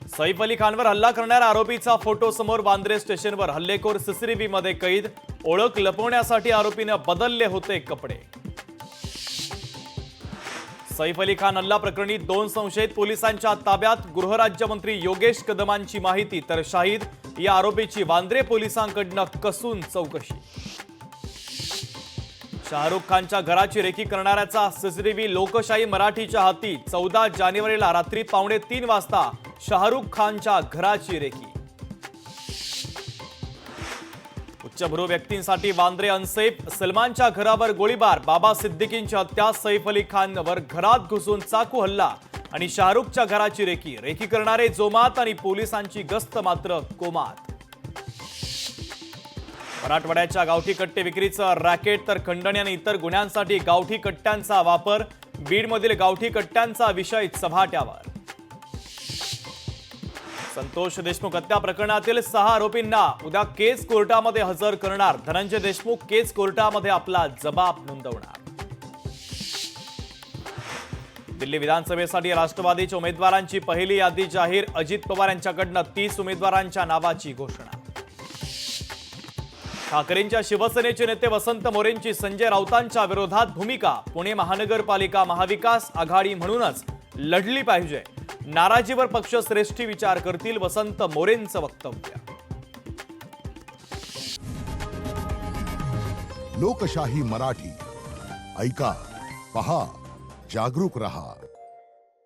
सैफ अली खानवर हल्ला करणाऱ्या आरोपीचा फोटो समोर वांद्रे स्टेशनवर हल्लेखोर सीसीटीव्ही मध्ये कैद। ओळख लपवण्यासाठी आरोपीने बदलले होते कपडे। सैफ अली खान हल्ला प्रकरणी 2 संशयित पोलिसांच्या ताब्यात। गृहराज्यमंत्री योगेश कदमांची माहिती तर शाहिद या आरोपीची वांद्रे पोलिसांकडून कसून चौकशी। शाहरुख खानच्या घराची रेकी करणाऱ्याचा सीसीटीव्ही लोकशाही मराठीच्या हाती। 14 जानेवारीला रात्री 2:45 वाजता शाहरुख खानच्या घराची रेकी। उच्चभ्रू व्यक्तींसाठी वांद्रे अनसेफ। सलमानच्या घरावर गोळीबार। बाबा सिद्दीकींची हत्या। सैफ अली खानवर घरात घुसून चाकू हल्ला आणि शाहरुखच्या घराची रेकी। रेकी करणारे जोमात आणि पोलिसांची गस्त मात्र कोमात। मराठवाड्याच्या गावठी कट्टे विक्रीचं रॅकेट तर खंडणी आणि इतर गुन्ह्यांसाठी गावठी कट्ट्यांचा वापर। बीडमधील गावठी कट्ट्यांचा विषय चव्हाट्यावर। संतोष देशमुख हत्या प्रकरणातील 6 आरोपींना उद्या केस कोर्टामध्ये हजर करणार। धनंजय देशमुख केस कोर्टामध्ये आपला जबाब नोंदवणार। दिल्ली विधानसभेसाठी राष्ट्रवादीच्या उमेदवारांची पहिली यादी जाहीर। अजित पवार यांच्याकडून 30 उमेदवारांच्या नावाची घोषणा। ठाकरेंच्या शिवसेनेचे नेते वसंत मोरेंची संजय राऊतांच्या विरोधात भूमिका। पुणे महानगरपालिका महाविकास आघाडी म्हणूनच लढली पाहिजे। नाराजीवर पक्ष श्रेष्ठी विचार करतील, वसंत मोरेंचं वक्तव्य। लोकशाही मराठी ऐका, पहा, जागरूक रहा।